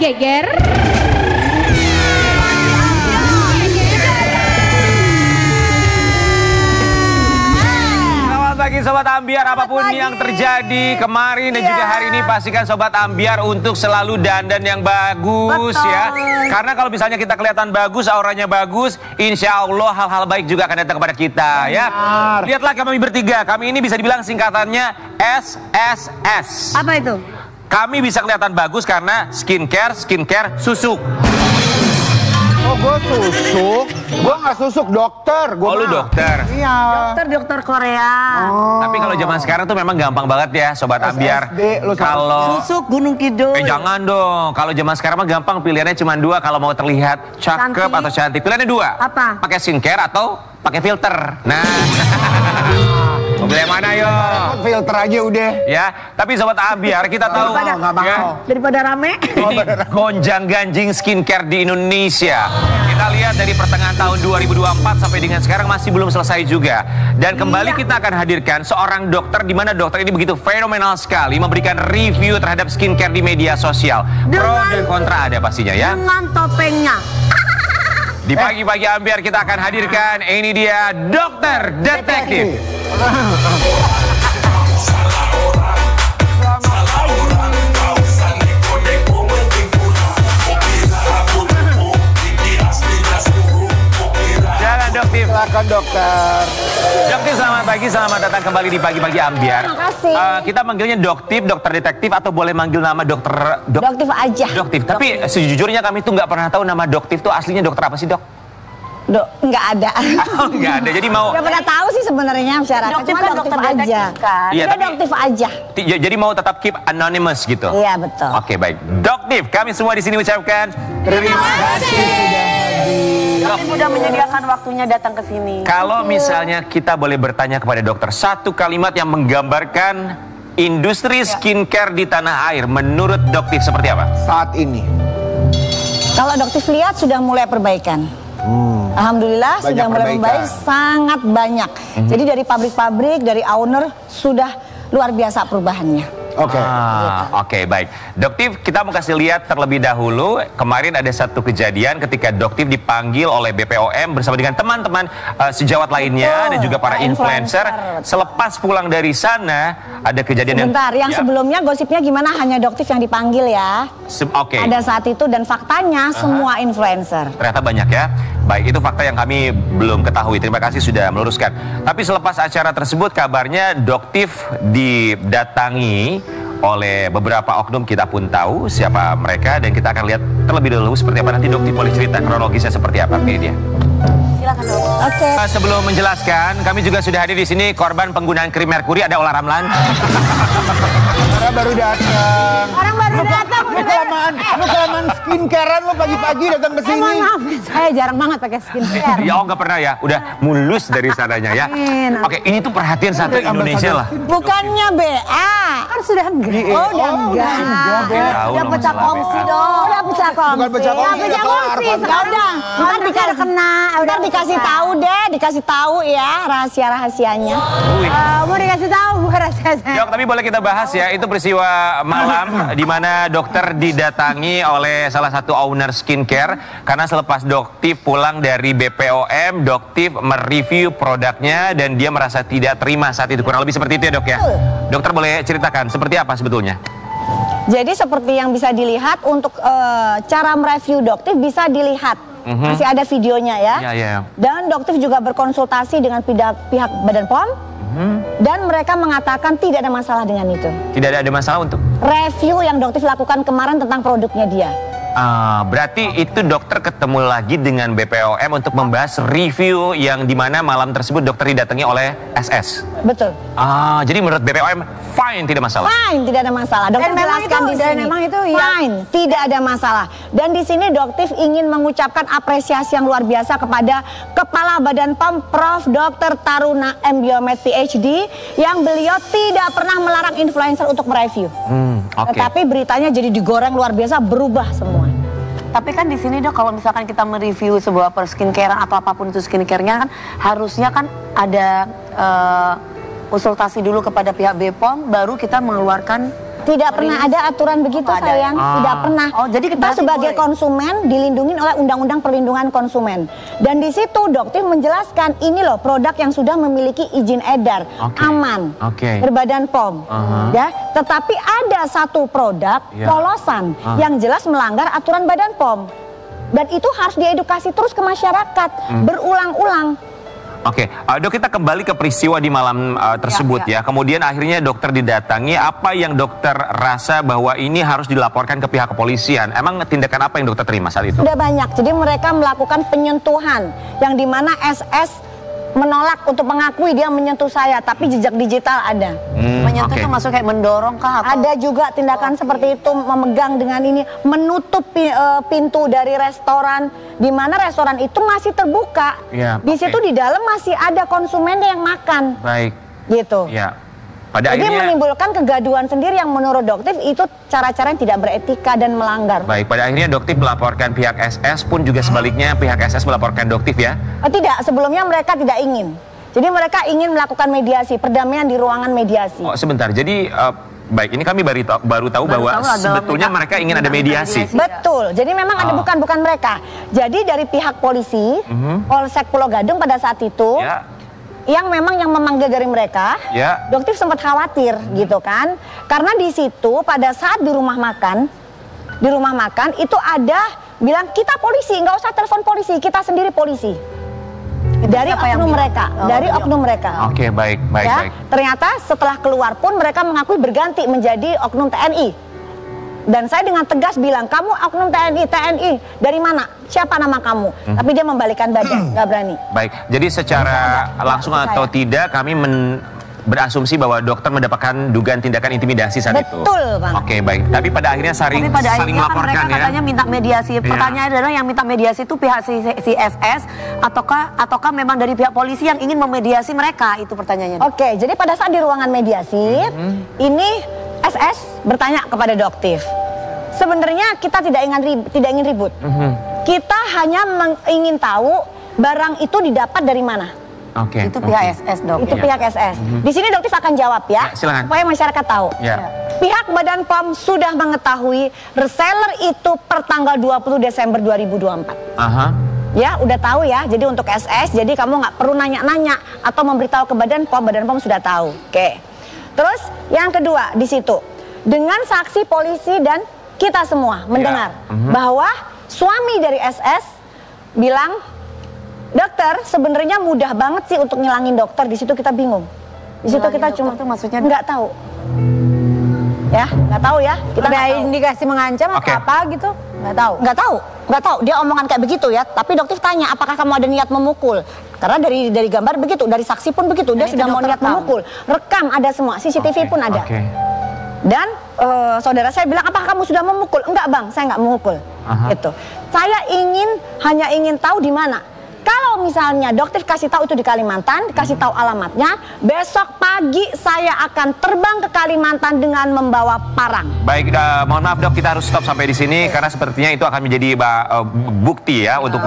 geger. Pagi Sobat Ambiar, apapun yang terjadi kemarin dan juga hari ini, pastikan Sobat Ambiar untuk selalu dandan yang bagus. Betul. Ya. Karena kalau misalnya kita kelihatan bagus, auranya bagus, insya Allah hal-hal baik juga akan datang kepada kita. Ya. Lihatlah kami bertiga, kami ini bisa dibilang singkatannya SSS. Apa itu? Kami bisa kelihatan bagus karena skincare susuk. Oh, gue susuk. Gue nggak susuk, dokter. Oh, lu dokter? Iya. Dokter Korea. Oh. Tapi kalau zaman sekarang tuh memang gampang banget ya, Sobat Ambiar. Kalau susuk Gunung Kidul. Jangan dong. Kalau zaman sekarang mah gampang, pilihannya cuma dua. Kalau mau terlihat cakep atau cantik, pilihannya dua. Apa? Pakai skincare atau pakai filter. Nah. Mau pilih yang mana yo? Filter aja udah. Ya, tapi Sobat Ambiar kita tahu Daripada rame. ini gonjang ganjing skincare di Indonesia. Kita lihat dari pertengahan tahun 2024 sampai dengan sekarang masih belum selesai juga. Dan kembali kita akan hadirkan seorang dokter, di mana dokter ini begitu fenomenal sekali memberikan review terhadap skincare di media sosial. Pro dan kontra ada pastinya ya. Dengan topengnya. Di pagi-pagi Ambiar kita akan hadirkan, ini dia Dokter Detektif. Jalan Doktif. Silakan dokter. Doktif, selamat pagi, selamat datang kembali di pagi-pagi Ambiar. Terima kasih. Kita manggilnya Doktif, dokter detektif, atau boleh manggil nama dokter Doktif aja. Doktif. Tapi sejujurnya kami tuh nggak pernah tahu nama Doktif tuh aslinya dokter apa sih, Dok? Nggak ada. Oh, nggak ada. Jadi mau Nggak pernah tahu sih sebenarnya masyarakat. Doktif Cuma kan doktif dokter aja. detektif kan? Iya, Dia tapi doktif aja. jadi mau tetap keep anonymous gitu. Iya, betul. Oke, baik. Doktif, kami semua di sini ucapkan terima kasih. Kami sudah menyediakan waktunya datang ke sini. Kalau misalnya kita boleh bertanya kepada dokter, satu kalimat yang menggambarkan industri skincare di tanah air, menurut Doktif seperti apa? Saat ini. Kalau doktif lihat sudah mulai perbaikan. Alhamdulillah Banyak sudah mulai perbaikan. membaik, sangat banyak. Jadi dari pabrik-pabrik, dari owner sudah luar biasa perubahannya. Oke. Oke, baik. Doktif, kita mau kasih lihat terlebih dahulu. Kemarin ada satu kejadian ketika Doktif dipanggil oleh BPOM bersama dengan teman-teman sejawat lainnya dan juga para influencer. Selepas pulang dari sana, ada kejadian Sebentar, yang sebelumnya gosipnya gimana hanya Doktif yang dipanggil ya. Oke. Ada saat itu dan faktanya semua influencer. Ternyata banyak ya. Baik, itu fakta yang kami belum ketahui. Terima kasih sudah meluruskan. Tapi selepas acara tersebut, kabarnya Doktif didatangi oleh beberapa oknum, kita pun tahu siapa mereka, dan kita akan lihat terlebih dahulu seperti apa. Nanti Doktif boleh cerita kronologisnya seperti apa. Ini dia. Silakan dok. Oke. Sebelum menjelaskan, kami juga sudah hadir di sini korban penggunaan krim merkuri. Ada Olah Ramlan. Karena baru datang. Orang baru datang. Lu kelamaan skincarean lu pagi-pagi datang ke sini. Mohon maaf, saya jarang banget pakai skincare. Ya, nggak pernah ya. Udah mulus dari sananya ya. Oke, ini tuh perhatian satu Indonesia lah. Bukannya BA, kan sudah enggak. Oh, udah enggak. Tahu Udah lo pecah masalah kongsi BA. dong. Udah pecah kongsi. Bukan pecah kongsi, Pecah udah kongsi. kelar. Ya udah. Ntar dikasih kena. Ntar dikasih tahu deh, dikasih tahu ya rahasia-rahasianya. Mau dikasih tahu bukan rahasianya. Dok, tapi boleh kita bahas ya, itu peristiwa malam di mana dokter didatangi oleh salah satu owner skincare karena selepas Doktif pulang dari BPOM, Doktif mereview produknya dan dia merasa tidak terima saat itu. Kurang lebih seperti itu ya, Dok ya. Dokter boleh ceritakan seperti apa sebetulnya? Jadi seperti yang bisa dilihat untuk cara mereview Doktif bisa dilihat. Masih ada videonya ya. Iya. Dan Doktif juga berkonsultasi dengan pihak Badan POM. Dan mereka mengatakan tidak ada masalah dengan itu. Tidak ada masalah untuk Review yang Doktif lakukan kemarin tentang produknya dia. berarti itu dokter ketemu lagi dengan BPOM untuk membahas review yang dimana malam tersebut dokter didatangi oleh SS. Betul. Jadi menurut BPOM fine, tidak masalah. Fine, tidak ada masalah. Dokter jelaskan di sini. memang itu ya. Fine, tidak ada masalah. Dan di sini Doktif ingin mengucapkan apresiasi yang luar biasa kepada Kepala Badan POM Prof. Dr. Taruna M. Biomed PhD yang beliau tidak pernah melarang influencer untuk mereview. Oke. Tetapi beritanya jadi digoreng luar biasa, berubah semua. Tapi kan di sini dok, kalau misalkan kita mereview sebuah skincare atau apapun itu skincare-nya kan harusnya kan ada konsultasi dulu kepada pihak BPOM, baru kita mengeluarkan Tidak pernah ada aturan begitu, sayang. Tidak pernah. Oh, jadi kita sebagai konsumen dilindungi oleh Undang-Undang Perlindungan Konsumen. Dan di situ dokter menjelaskan ini loh produk yang sudah memiliki izin edar, aman, berbadan POM. Ya, tetapi ada satu produk polosan yang jelas melanggar aturan Badan POM. Dan itu harus diedukasi terus ke masyarakat berulang-ulang. Oke, dok, kita kembali ke peristiwa di malam tersebut ya. Kemudian akhirnya dokter didatangi. Apa yang dokter rasa bahwa ini harus dilaporkan ke pihak kepolisian? Emang tindakan apa yang dokter terima saat itu? Sudah banyak. Jadi mereka melakukan penyentuhan yang dimana SS menolak untuk mengakui dia menyentuh saya, tapi jejak digital ada. Menyentuh itu maksudnya kayak mendorong kah? Atau? Ada juga tindakan seperti itu, memegang dengan ini, menutup pintu dari restoran, di mana restoran itu masih terbuka. Di situ di dalam masih ada konsumen yang makan. Baik. Gitu. Ya. Jadi menimbulkan kegaduhan sendiri yang menurut dokter itu cara-cara yang tidak beretika dan melanggar. Baik, pada akhirnya dokter melaporkan pihak SS pun juga sebaliknya pihak SS melaporkan dokter ya? Tidak, sebelumnya mereka tidak ingin. Jadi mereka ingin melakukan mediasi, perdamaian di ruangan mediasi. Oh, sebentar. Jadi baik, ini kami baru tahu bahwa sebetulnya mereka ingin ada mediasi. Betul. Jadi memang ada bukan mereka. Jadi dari pihak polisi, Polsek Pulau Gadung pada saat itu yang memanggil dari mereka, dokter sempat khawatir gitu kan, karena di situ pada saat di rumah makan itu ada bilang kita polisi, nggak usah telepon polisi, kita sendiri polisi. Dari oknum mereka, oknum mereka. Oke, baik. Ternyata setelah keluar pun mereka mengakui berganti menjadi oknum TNI. Dan saya dengan tegas bilang, kamu oknum TNI dari mana? Siapa nama kamu? Tapi dia membalikan badan, nggak berani. Baik, jadi secara langsung atau tidak kami berasumsi bahwa dokter mendapatkan dugaan tindakan intimidasi saat itu. Betul, Bang. Oke, baik. Tapi pada akhirnya saling melaporkan mereka katanya minta mediasi. Pertanyaannya adalah yang minta mediasi itu pihak si SS ataukah memang dari pihak polisi yang ingin memediasi mereka? Itu pertanyaannya. Oke, jadi pada saat di ruangan mediasi, ini SS bertanya kepada dokter. Sebenarnya kita tidak ingin ribut. Kita hanya ingin tahu barang itu didapat dari mana. Itu pihak SS, dok. Itu pihak SS. Di sini dokter akan jawab ya, silakan. Supaya masyarakat tahu. Pihak Badan POM sudah mengetahui reseller itu per tanggal 20 Desember 2024. Ya, udah tahu ya. Jadi untuk SS, jadi kamu nggak perlu nanya-nanya atau memberitahu ke Badan POM sudah tahu. Oke. Terus yang kedua di situ dengan saksi polisi dan kita semua mendengar bahwa suami dari SS bilang, dokter sebenarnya mudah banget sih untuk ngilangin dokter. Di situ kita bingung. Di situ kita cuma maksudnya nggak tahu. Ya, nggak tahu ya. Kita ada indikasi mengancam atau apa gitu? Nggak tahu. Dia omongan kayak begitu ya. Tapi dokter tanya, apakah kamu ada niat memukul? Karena dari gambar begitu, dari saksi pun begitu. Dia sudah mau niat memukul. Rekam ada semua, CCTV pun ada. Dan saudara saya bilang, apakah kamu sudah memukul? Enggak, Bang, saya nggak memukul. Gitu. Saya hanya ingin tahu di mana. Kalau misalnya dokter kasih tahu itu di Kalimantan, kasih tahu alamatnya, besok pagi saya akan terbang ke Kalimantan dengan membawa parang. Baik, mohon maaf dok, kita harus stop sampai di sini karena sepertinya itu akan menjadi bukti ya untuk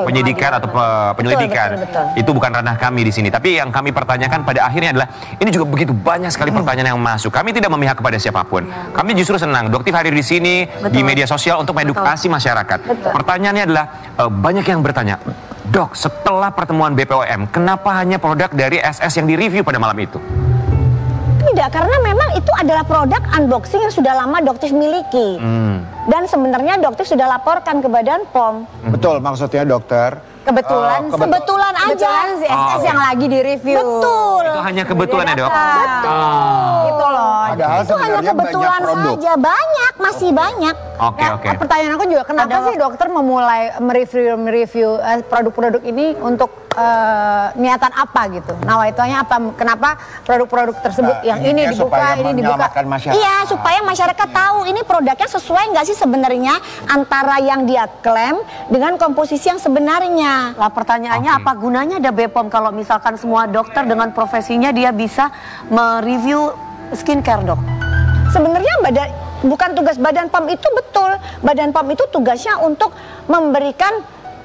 penyidikan atau penyelidikan. Betul. Itu bukan ranah kami di sini. Tapi yang kami pertanyakan pada akhirnya adalah ini juga begitu banyak sekali pertanyaan yang masuk. Kami tidak memihak kepada siapapun. Kami justru senang dokter hadir di sini di media sosial untuk mengedukasi masyarakat. Pertanyaannya adalah banyak yang bertanya, dok, setelah pertemuan BPOM, kenapa hanya produk dari SS yang direview pada malam itu? Tidak, karena memang itu adalah produk unboxing yang sudah lama dokter miliki. Dan sebenarnya dokter sudah laporkan ke Badan POM. Betul, maksudnya dokter. Kebetulan aja si SS yang lagi direview. Betul. Itu hanya kebetulan ya dok? Betul. Gitu loh. Padahal itu hanya kebetulan saja. Banyak, masih banyak. Oke. Pertanyaan aku juga, kenapa sih dokter memulai mereview produk-produk ini untuk niatan apa gitu? Nawaitunya apa? Kenapa produk-produk tersebut yang ini dibuka, ini dibuka? Iya, supaya masyarakat tahu ini produknya sesuai nggak sih sebenarnya antara yang dia klaim dengan komposisi yang sebenarnya. Lah pertanyaannya apa gunanya ada BPOM kalau misalkan semua dokter dengan profesinya dia bisa mereview skincare, dok? Sebenarnya bukan tugas Badan POM itu betul. Badan POM itu tugasnya untuk memberikan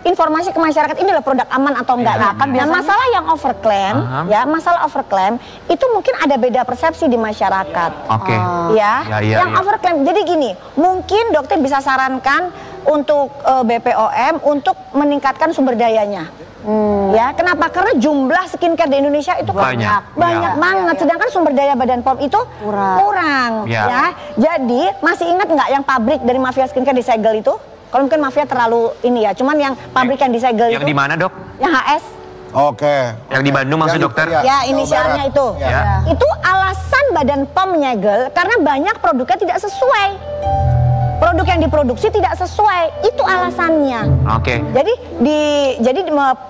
informasi ke masyarakat ini loh produk aman atau enggak. Nah, masalah yang overclaim, ya masalah overclaim itu mungkin ada beda persepsi di masyarakat. Oke. Yang overclaim. Jadi gini, mungkin dokter bisa sarankan untuk BPOM untuk meningkatkan sumber dayanya. Ya, kenapa? Karena jumlah skincare di Indonesia itu banyak banget. Sedangkan sumber daya Badan POM itu kurang. Ya. Jadi masih ingat nggak yang pabrik dari mafia skincare disegel itu? Kalau mungkin mafia terlalu ini ya, cuman yang pabrik yang disegel itu. Yang di mana, Dok? Yang HS. Oke. Yang di Bandung maksud dokter? Ya, inisialnya itu. Itu alasan Badan POM menyegel karena banyak produknya tidak sesuai. Produk yang diproduksi tidak sesuai, itu alasannya. Oke. Jadi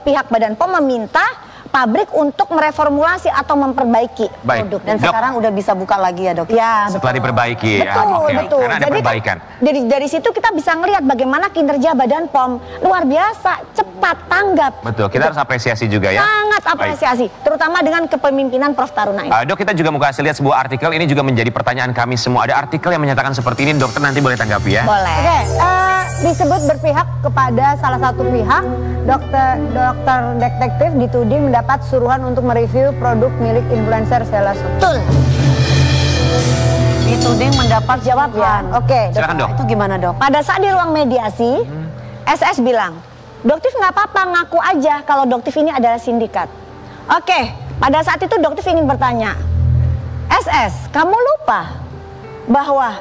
pihak Badan POM meminta pabrik untuk mereformulasi atau memperbaiki produk. Dan sekarang udah bisa buka lagi ya, Dok? Ya, setelah diperbaiki betul. Karena ada perbaikan. Dari situ kita bisa ngelihat bagaimana kinerja Badan POM luar biasa, cepat tanggap. Betul, kita harus apresiasi juga ya. Sangat apresiasi, terutama dengan kepemimpinan Prof. Taruna ini. Dok, kita juga mau kasih lihat sebuah artikel, ini juga menjadi pertanyaan kami semua. Ada artikel yang menyatakan seperti ini, dokter nanti boleh tanggapi ya. Boleh. Oke, disebut berpihak kepada salah satu pihak, dokter detektif dituding mendapat suruhan untuk mereview produk milik influencer Sheila Sukma. Betul. Dituding mendapat Jawab ya. Oke. Silakan, Dok. Itu gimana, Dok? Pada saat di ruang mediasi, SS bilang, Doktif nggak apa-apa, ngaku aja kalau Doktif ini adalah sindikat. Oke, pada saat itu Doktif ingin bertanya, SS, kamu lupa bahwa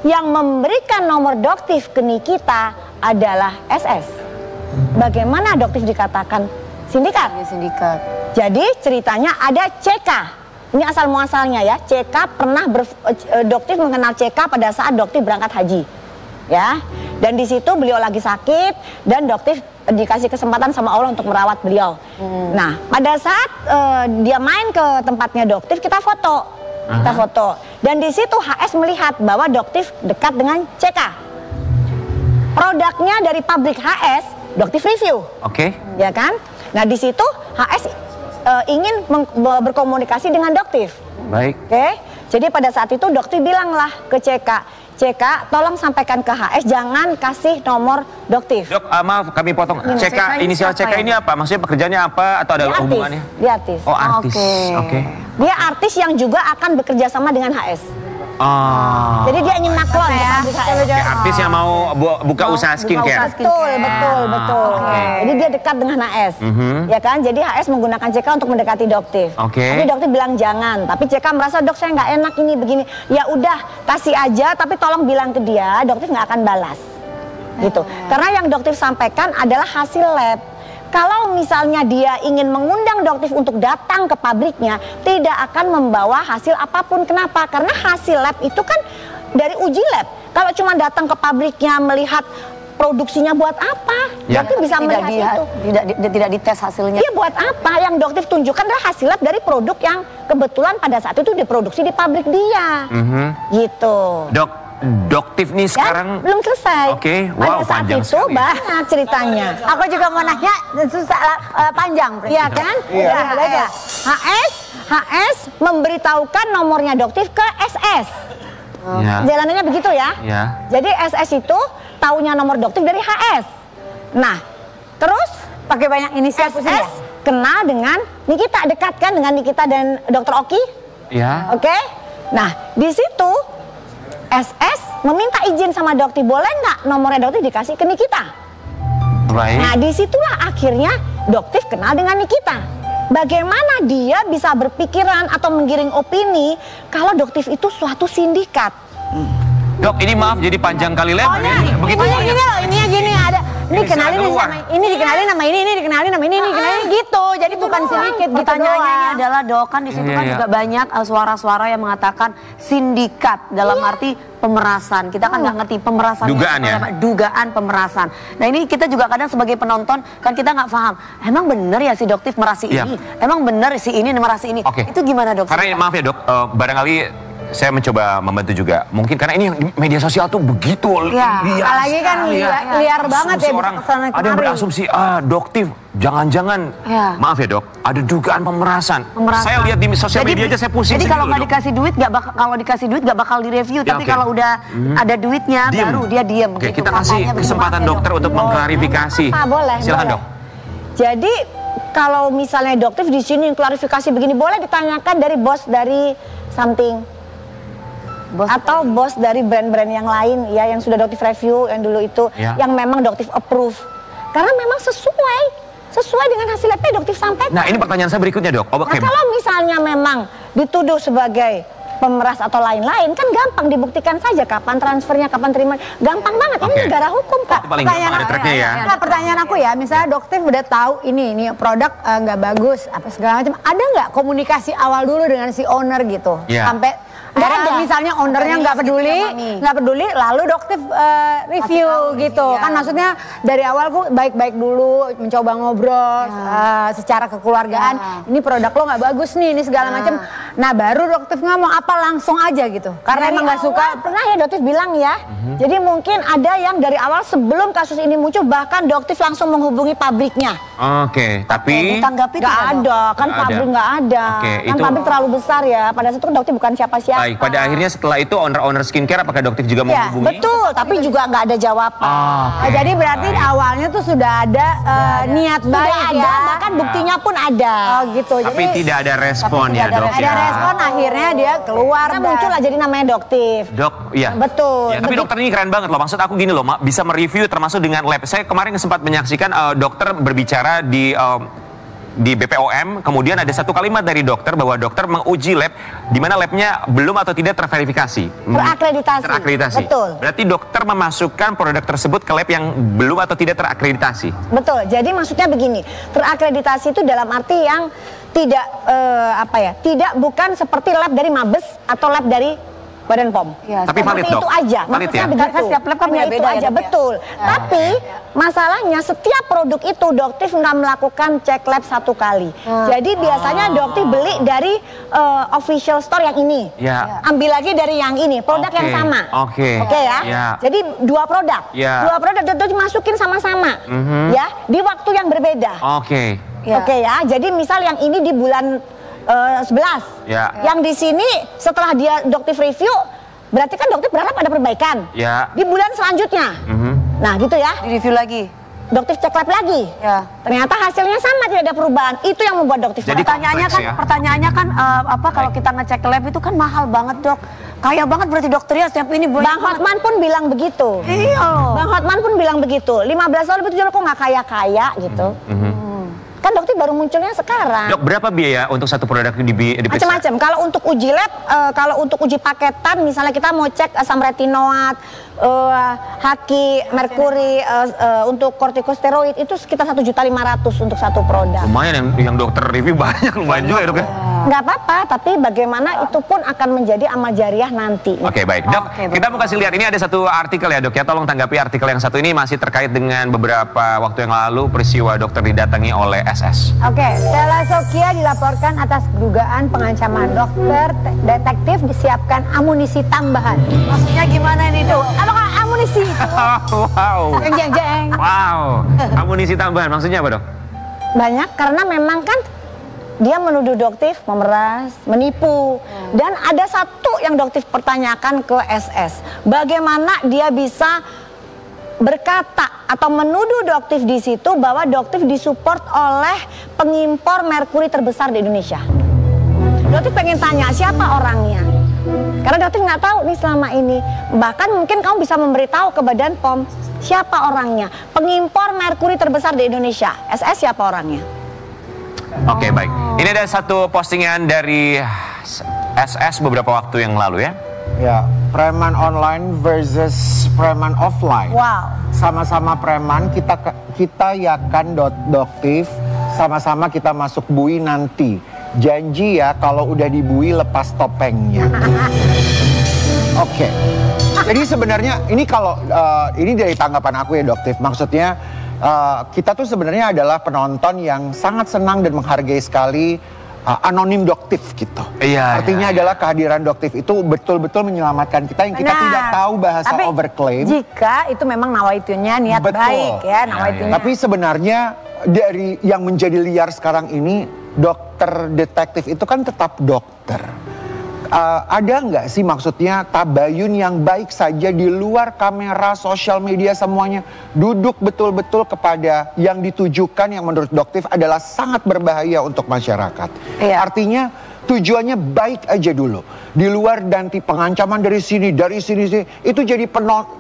yang memberikan nomor Doktif ke Nikita adalah SS. Bagaimana Doktif dikatakan sindikat? Sindikat. Jadi ceritanya ada CK. Ini asal muasalnya ya. CK pernah Doktif mengenal CK pada saat Doktif berangkat haji. Ya. Dan di situ beliau lagi sakit dan Doktif dikasih kesempatan sama Allah untuk merawat beliau. Nah, pada saat dia main ke tempatnya Doktif, kita foto. Kita foto. Dan di situ HS melihat bahwa Doktif dekat dengan CK. Produknya dari pabrik HS, Doktif review. Oke. Ya kan? Nah, di situ HS ingin berkomunikasi dengan Doktif. Baik. Oke. Jadi pada saat itu Doktif bilanglah ke CK, CK, tolong sampaikan ke HS, jangan kasih nomor Doktif. Dok, maaf kami potong. CK, inisial CK ini apa? Maksudnya pekerjaannya apa atau ada hubungannya? Dia artis. Oh, artis. Oke. Dia artis yang juga akan bekerja sama dengan HS. Oh. Jadi dia ingin naklon ya. Kayak artis yang mau buka usaha skincare. Betul. Jadi dia dekat dengan HS. Ya kan? Jadi HS menggunakan CK untuk mendekati Doktif. Tapi Doktif bilang jangan. Tapi CK merasa, Dok, saya nggak enak ini begini. Ya udah, kasih aja tapi tolong bilang ke dia, Doktif nggak akan balas. Gitu. Karena yang Doktif sampaikan adalah hasil lab. Kalau misalnya dia ingin mengundang Doktif untuk datang ke pabriknya, tidak akan membawa hasil apapun. Kenapa? Karena hasil lab itu kan dari uji lab. Kalau cuma datang ke pabriknya melihat produksinya buat apa? Ya. Doktif bisa melihat itu. Tidak dites hasilnya. Iya, buat apa? Yang Doktif tunjukkan adalah hasil lab dari produk yang kebetulan pada saat itu diproduksi di pabrik dia. Gitu. Dok, Doktif nih sekarang belum selesai. Oke, wow, pada saat panjang itu sekali. banyak ceritanya. Aku juga mau nanya, susah panjang. Iya kan? Iya. HS memberitahukan nomornya Doktif ke SS. Jalanannya begitu ya. Jadi SS itu taunya nomor Doktif dari HS. Nah, terus pakai banyak inisial SS kenal dengan Nikita, dekat kan dengan Nikita dan Dokter Oki? Iya. Oke. Nah, di situ SS meminta izin sama Doktif, boleh nggak nomornya Doktif dikasih ke Nikita? Baik. Nah, disitulah akhirnya Doktif kenal dengan Nikita. Bagaimana dia bisa berpikiran atau menggiring opini kalau Doktif itu suatu sindikat? Dok, ini maaf jadi panjang kali lebar ya. Begitu Pokoknya gini loh, ini gini ada. Ini kenalin keluar. sama ini, dikenalin nama ini dikenalin nama ini dikenalin gitu. Jadi bukan sedikit gitu Pertanyaannya ini doang. adalah, Dok, kan di situ kan juga banyak suara-suara yang mengatakan sindikat dalam arti pemerasan. Kita kan nggak ngerti pemerasan. Dugaan ya? Dugaan pemerasan. Nah, ini kita juga kadang sebagai penonton kan kita nggak paham. Emang bener ya si Doktif merasi ini? Emang bener si ini merasi ini? Oke. Itu gimana, Dok? Karena maaf ya, Dok, barangkali saya mencoba membantu juga. Mungkin karena ini media sosial tuh begitu liar. Apalagi kan liar banget ya. Orang, ada yang berasumsi, doktif, jangan-jangan, maaf ya dok, ada dugaan pemerasan. Saya lihat di sosial media aja saya pusing. Jadi kalau nggak dikasih duit, kalau dikasih duit nggak bakal direview. Tapi kalau udah ada duitnya, baru dia diem. Oke, kita kasih kesempatan dokter untuk mengklarifikasi. Boleh. Silakan dok. Jadi kalau misalnya dokter di sini klarifikasi begini, boleh ditanyakan dari bos dari something. Atau bos dari brand-brand yang lain ya, yang sudah dokter review yang dulu itu, yang memang dokter approve. Karena memang sesuai dengan hasil labnya dokter sampaikan. Nah, ini pertanyaan saya berikutnya, dok. Nah, kalau misalnya memang dituduh sebagai pemeras atau lain-lain, kan gampang dibuktikan saja kapan transfernya, kapan terima. Gampang banget, ini negara hukum, Kak. Paling gampang ada tracknya ya. Nah, pertanyaan aku ya, misalnya dokter udah tahu ini produk nggak bagus, apa segala macam. Ada nggak komunikasi awal dulu dengan si owner gitu? Sampai ada. Misalnya ownernya nggak peduli, lalu dokter review gitu. Kan maksudnya dari awal aku baik-baik dulu, mencoba ngobrol secara kekeluargaan. Ini produk lo nggak bagus nih, ini segala macam. Nah, baru dokter ngomong apa langsung aja gitu. Karena emang nggak suka. Pernah ya dokter bilang ya. Jadi mungkin ada yang dari awal sebelum kasus ini muncul, bahkan dokter langsung menghubungi pabriknya. Oke, tapi ditanggapi nggak ada, kan pabrik nggak ada. Kan pabrik terlalu besar ya. Pada saat itu dokter bukan siapa-siapa. Baik, pada akhirnya setelah itu owner skincare apakah dokter juga menghubungi? Betul, tapi juga nggak ada jawaban. Jadi berarti awalnya tuh sudah ada niat baik ya. Bahkan buktinya pun ada. Gitu. Tapi tidak ada respon ya dok. Ada respon, akhirnya dia keluar. Muncul lah jadi namanya doktif. Dok, iya. Betul. Tapi dokter ini keren banget loh. Maksud aku gini loh, bisa mereview termasuk dengan lab. Saya kemarin sempat menyaksikan dokter berbicara di BPOM, kemudian ada satu kalimat dari dokter bahwa dokter menguji lab di mana labnya belum atau tidak terverifikasi. Terakreditasi. Betul. Berarti dokter memasukkan produk tersebut ke lab yang belum atau tidak terakreditasi. Betul. Jadi maksudnya begini, terakreditasi itu dalam arti yang tidak tidak bukan seperti lab dari Mabes atau lab dari Badan POM. Tapi valid dok. Itu aja. Valid Maksudnya ya? begitu. Setiap lab kan itu beda aja, betul. Tapi masalahnya setiap produk itu dokter nggak melakukan cek lab satu kali. Jadi biasanya dokter beli dari official store yang ini. Ambil lagi dari yang ini, produk yang sama. Oke ya. Jadi dua produk. Dua produk dokter masukin sama-sama. Ya, di waktu yang berbeda. Oke ya. Jadi misal yang ini di bulan 11. Yang di sini setelah dia dokter review, berarti kan dokter berharap ada perbaikan. Di bulan selanjutnya. Nah, gitu ya. Di review lagi. Dokter cek lab lagi. Ternyata hasilnya sama, tidak ada perubahan. Itu yang membuat dokter. Jadi pertanyaannya kan kalau kita ngecek lab itu kan mahal banget, Dok. Kaya banget berarti dokternya setiap ini. Bang Hotman pun bilang begitu. Iya loh. Bang Hotman pun bilang begitu. 15 tahun lebih tuh kok nggak kaya-kaya gitu. Kan dokter baru munculnya sekarang. Dok, berapa biaya untuk satu produk diperiksa? Macam-macam. Kalau untuk uji lab, kalau untuk uji paketan, misalnya kita mau cek asam retinoat, haki, merkuri, untuk kortikosteroid itu sekitar 1.500.000 untuk satu produk. Lumayan yang dokter review banyak, lumayan juga ya dok ya. Nggak apa-apa, tapi bagaimana itu pun akan menjadi amal jariah nanti. Oke, baik. Dok, kita mau kasih lihat, ini ada satu artikel ya dok ya, tolong tanggapi artikel yang satu ini, masih terkait dengan beberapa waktu yang lalu peristiwa dokter didatangi oleh SS. Stella Sokia dilaporkan atas dugaan pengancaman dokter. Detektif disiapkan amunisi tambahan. Maksudnya gimana ini tuh? Apakah amunisi itu? Wow. Jeng. Wow. Amunisi tambahan maksudnya apa dok? Banyak, karena memang kan dia menuduh dokter memeras, menipu. Dan ada satu yang dokter pertanyakan ke SS. Bagaimana dia bisa berkata atau menuduh dokter di situ bahwa dokter disupport oleh pengimpor merkuri terbesar di Indonesia. Dokter pengen tanya siapa orangnya. Karena dokter nggak tahu nih selama ini. Bahkan mungkin kamu bisa memberitahu ke Badan POM siapa orangnya. Pengimpor merkuri terbesar di Indonesia. SS siapa orangnya? Oke, baik. Ini ada satu postingan dari SS beberapa waktu yang lalu ya. Ya, preman online versus preman offline. Wow. Sama-sama preman, kita yakan doktif, sama-sama kita masuk bui nanti. Janji ya kalau udah dibui lepas topengnya. Oke. Jadi sebenarnya ini kalau ini dari tanggapan aku ya doktif, maksudnya kita tuh sebenarnya adalah penonton yang sangat senang dan menghargai sekali anonim doktif gitu. Iya. Artinya adalah kehadiran doktif itu betul-betul menyelamatkan kita yang kita tidak tahu bahasa Tapi overclaim. jika itu memang nawaitunya niat baik ya, nawaitunya. Tapi sebenarnya dari yang menjadi liar sekarang ini, dokter detektif itu kan tetap dokter. Ada nggak sih maksudnya tabayun yang baik saja di luar kamera, sosial media semuanya duduk betul-betul kepada yang ditujukan yang menurut doktif adalah sangat berbahaya untuk masyarakat. Iya. Artinya tujuannya baik aja dulu. Di luar nanti pengancaman dari sini itu jadi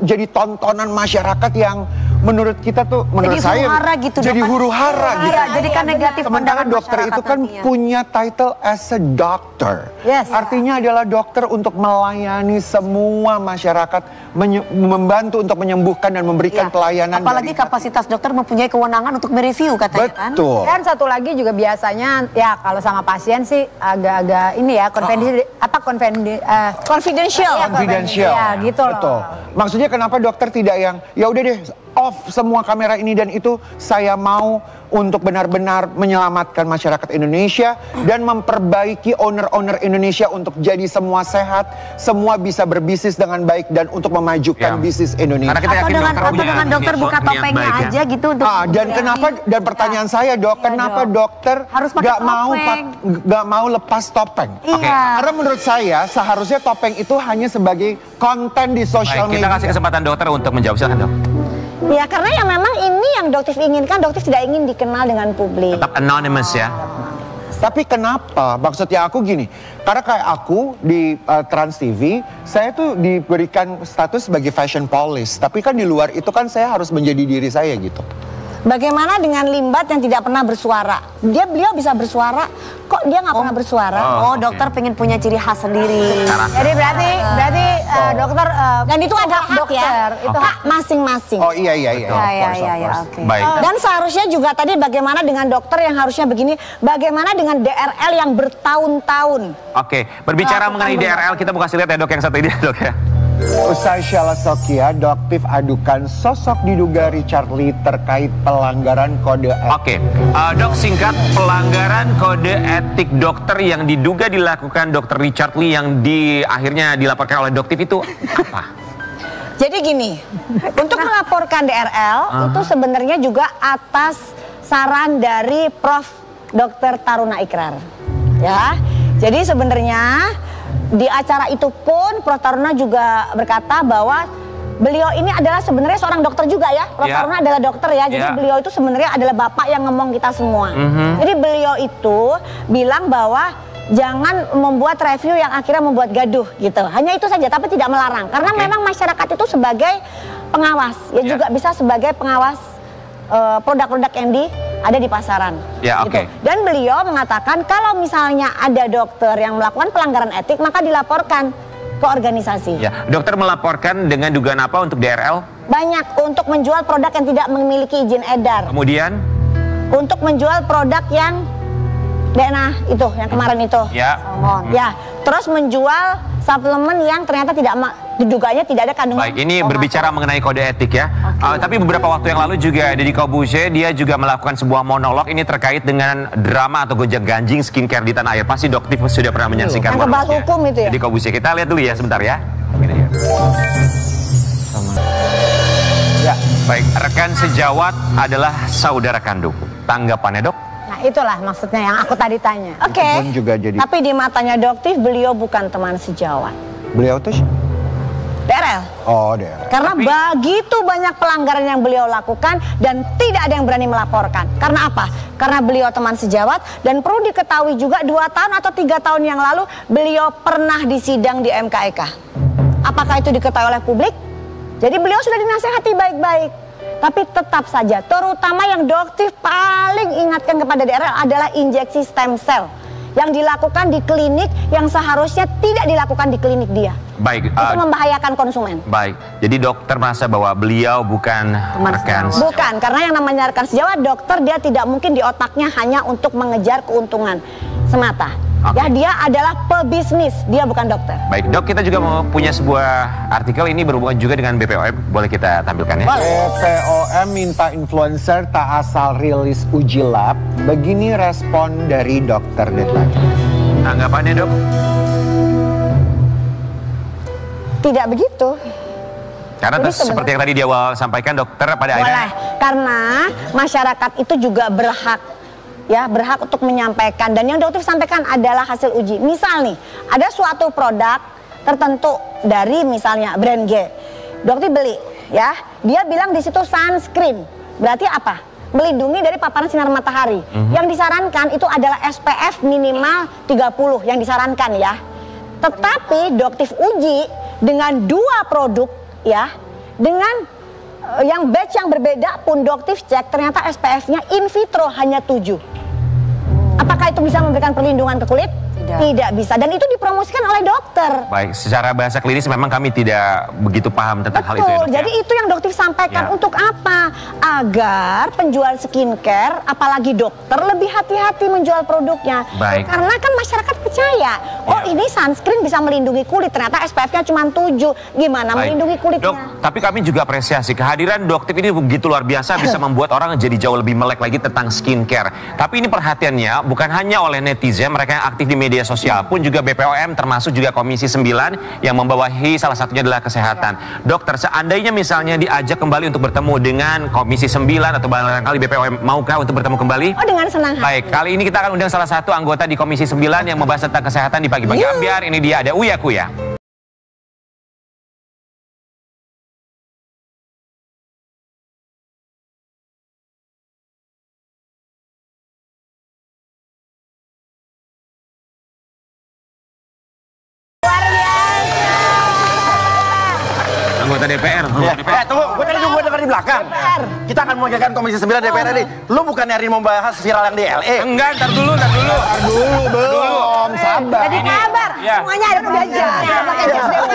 jadi tontonan masyarakat yang menurut kita tuh, menurut jadi saya huru-hara gitu, jadi huru-hara gitu. Iya, jadi kan negatif Sementara pandangan dokter itu masyarakat kan nantinya. punya title as a doctor. Yes. Artinya adalah dokter untuk melayani semua masyarakat, membantu untuk menyembuhkan dan memberikan Iya. pelayanan. Apalagi dari kapasitas dokter mempunyai kewenangan untuk mereview katanya kan. Betul. Dan satu lagi juga biasanya ya kalau sama pasien sih agak-agak ini ya Confidential. Iya, Confidential. Ya, gitu loh. Betul. Maksudnya kenapa dokter tidak yang ya udah deh off semua kamera ini dan itu, saya mau untuk benar-benar menyelamatkan masyarakat Indonesia dan memperbaiki owner-owner Indonesia untuk jadi semua sehat, semua bisa berbisnis dengan baik dan untuk memajukan bisnis Indonesia. Karena kita yakin dokter Atau punya dengan dokter buka niat topengnya baik ya. aja gitu untuk Dan kenapa, dan pertanyaan saya dok, kenapa dokter Harus pakai topeng? nggak mau lepas topeng? Iya. Karena menurut saya seharusnya topeng itu hanya sebagai konten di sosial Baik, kita media. kasih kesempatan dokter untuk menjawab, silakan dok. Ya karena yang memang ini yang doktif inginkan, doktif tidak ingin dikenal dengan publik. Tetap anonymous ya. Tapi kenapa? Maksudnya aku gini, karena kayak aku di Trans TV, saya tuh diberikan status sebagai fashion police. Tapi kan di luar itu kan saya harus menjadi diri saya gitu. Bagaimana dengan Limbat yang tidak pernah bersuara? Beliau bisa bersuara, kok dia nggak pernah bersuara? Oh, dokter pengen punya ciri khas sendiri. Jadi berarti dokter Dan itu ada hak dokter, ya, itu hak masing-masing. Oh iya. Iya, oke. Baik. Dan seharusnya juga tadi bagaimana dengan dokter yang harusnya begini, bagaimana dengan DRL yang bertahun-tahun? Oke, berbicara mengenai DRL, kita mau kasih lihat ya dok yang satu ini dok ya. Usai Sheila Sokia, doktif adukan sosok diduga Richard Lee terkait pelanggaran kode etik. Oke, dok singkat, pelanggaran kode etik dokter yang diduga dilakukan Dr. Richard Lee yang akhirnya dilaporkan oleh doktif itu apa? Jadi gini, untuk melaporkan DRL itu sebenarnya juga atas saran dari Prof. Dr. Taruna Ikrar. Ya, jadi sebenarnya di acara itu pun Prof. Taruna juga berkata bahwa beliau ini adalah sebenarnya seorang dokter juga ya. Prof. Taruna adalah dokter ya. Jadi beliau itu sebenarnya adalah bapak yang ngomong kita semua. Jadi beliau itu bilang bahwa jangan membuat review yang akhirnya membuat gaduh gitu. Hanya itu saja, tapi tidak melarang. Karena memang masyarakat itu sebagai pengawas, ya juga bisa sebagai pengawas produk-produk yang ada di pasaran. Ya, gitu. oke. Dan beliau mengatakan kalau misalnya ada dokter yang melakukan pelanggaran etik, maka dilaporkan ke organisasi. Ya, dokter melaporkan dengan dugaan apa untuk DRL? Banyak untuk menjual produk yang tidak memiliki izin edar. Kemudian? Untuk menjual produk yang DNA itu, yang kemarin itu. Ya. Ya, terus menjual suplemen yang ternyata diduganya tidak ada kandungan. Baik, ini berbicara mengenai kode etik ya. Tapi beberapa waktu yang lalu juga Deddy Corbuzier dia juga melakukan sebuah monolog ini terkait dengan drama atau gonjang-ganjing skincare di tanah air. Pasti doktif sudah pernah menyaksikan Yang kebal monolognya. hukum itu ya. Deddy Corbuzier, kita lihat dulu ya sebentar ya. Ini dia. Ya, baik, rekan sejawat adalah saudara kandung. Tanggapannya dok? Nah itulah maksudnya yang aku tadi tanya. Oke. Pun juga jadi. Tapi di matanya doktif beliau bukan teman sejawat. Beliau tuh DRL. oh daerah. Karena begitu banyak pelanggaran yang beliau lakukan dan tidak ada yang berani melaporkan. Karena apa? Karena beliau teman sejawat dan perlu diketahui juga 2 tahun atau 3 tahun yang lalu beliau pernah disidang di MKEK. Apakah itu diketahui oleh publik? Jadi beliau sudah dinasehati baik-baik. Tapi tetap saja, terutama yang doktif paling ingatkan kepada DRL adalah injeksi stem cell yang dilakukan di klinik yang seharusnya tidak dilakukan di klinik dia. Baik. Itu membahayakan konsumen. Baik, jadi dokter merasa bahwa beliau bukan rekan sejawat. Bukan, karena yang namanya rekan sejawat dokter dia tidak mungkin di otaknya hanya untuk mengejar keuntungan semata. Ya, dia adalah pebisnis, dia bukan dokter. Baik, Dok, kita juga mau punya sebuah artikel ini berhubungan juga dengan BPOM. Boleh kita tampilkan ya? BPOM minta influencer tak asal rilis uji lab. Begini respon dari dokter detektif. Tanggapannya, Dok? Tidak begitu. Karena seperti yang tadi di awal sampaikan, dokter pada Boleh, akhirnya... karena masyarakat itu juga berhak untuk menyampaikan, dan yang dokter sampaikan adalah hasil uji. Misal nih, ada suatu produk tertentu dari misalnya brand G, dokter beli, ya, dia bilang di situ sunscreen, berarti apa? Melindungi dari paparan sinar matahari. Yang disarankan itu adalah SPF minimal 30 yang disarankan ya. Tetapi dokter uji dengan 2 produk ya, dengan yang batch yang berbeda pun dokter cek ternyata SPF-nya in vitro hanya 7. Apakah itu bisa memberikan perlindungan ke kulit? Tidak bisa, dan itu dipromosikan oleh dokter. Baik, secara bahasa klinis memang kami tidak begitu paham tentang hal itu ya, Dok, jadi itu yang dokter sampaikan. Untuk apa? Agar penjual skincare, apalagi dokter, lebih hati-hati menjual produknya. Baik. Karena kan masyarakat percaya, oh ini sunscreen bisa melindungi kulit, ternyata SPF-nya cuma 7. Gimana melindungi kulitnya? Dok, tapi kami juga apresiasi kehadiran dokter ini begitu luar biasa, bisa membuat orang jadi jauh lebih melek lagi tentang skincare. Tapi ini perhatiannya bukan hanya oleh netizen, mereka yang aktif di media sosial pun juga BPOM, termasuk juga Komisi 9 yang membawahi salah satunya adalah kesehatan. Dokter, seandainya misalnya diajak kembali untuk bertemu dengan Komisi 9 atau barangkali BPOM, maukah untuk bertemu kembali? Oh, dengan senang hati. Baik, kali ini kita akan undang salah satu anggota di Komisi 9 yang membahas tentang kesehatan di pagi-pagi ambiar. Ini dia, ada Uya Kuya. Anggota DPR. Tunggu, gue tadi gue dengar di belakang. Kita akan mengajukan Komisi 9 DPR ini. Lu bukan hari ini membahas viral yang di LA? Enggak, ntar dulu. Belum, sabar. Jadi kabar, semuanya ada pembelajaran.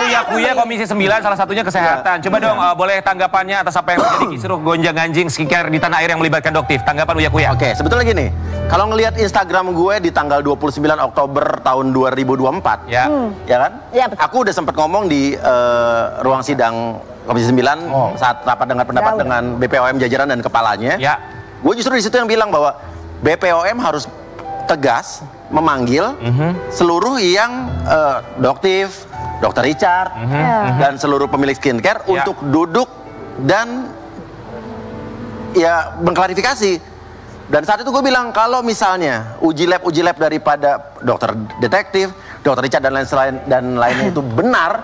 Uya Kuya Komisi 9 salah satunya kesehatan. Coba dong boleh tanggapannya atas apa yang terjadi kisruh gonjang-ganjing skincare di tanah air yang melibatkan dokter. Tanggapan Uya Kuya. Oke, sebetulnya gini. Kalau ngelihat Instagram gue di tanggal 29 Oktober tahun 2024, ya kan? Ya, betul. Aku udah sempat ngomong di ruang sidang Komisi 9 saat rapat dengan pendapat dengan BPOM jajaran dan kepalanya. Ya. Gue justru di situ yang bilang bahwa BPOM harus tegas memanggil seluruh yang dokter Richard dan seluruh pemilik skincare untuk duduk dan ya mengklarifikasi. Dan saat itu gue bilang kalau misalnya uji lab daripada dokter detektif, dokter Richard dan lainnya itu benar,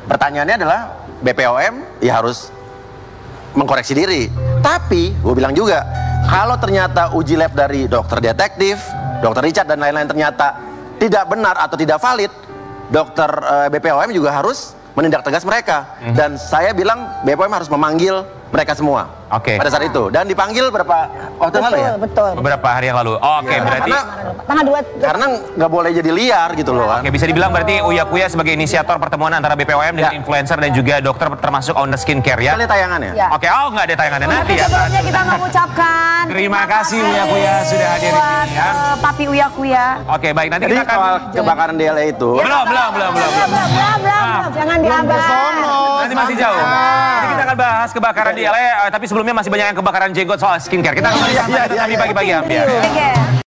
pertanyaannya adalah BPOM ya harus mengkoreksi diri. Tapi gue bilang juga kalau ternyata uji lab dari dokter detektif, dokter Richard dan lain-lain ternyata tidak benar atau tidak valid, dokter BPOM juga harus menindak tegas mereka. Dan saya bilang BPOM harus memanggil mereka semua pada saat itu. Dan dipanggil berapa waktu lalu ya? Betul. Beberapa hari yang lalu. Oke, berarti Tanggal 2. karena nggak boleh jadi liar gitu loh kan. Oke, bisa dibilang berarti Uya Kuya sebagai inisiator pertemuan antara BPOM dengan influencer dan juga dokter termasuk owner skincare ya. Kita lihat tayangannya. Ya. Oke, nggak ada tayangannya nanti ya. Sebelumnya kita mengucapkan Terima kasih Uya Kuya sudah hadir di buat sini ya. Papi Uya Kuya. Oke, baik, nanti Jadi kita akan soal kebakaran di LA itu, belum. Jangan dilambat. Nanti masih jauh. Nanti kita akan bahas kebakaran di LA, tapi sebelumnya masih banyak yang kebakaran jenggot soal skincare. Kita akan bahas di pagi-pagi ambiar. Oke.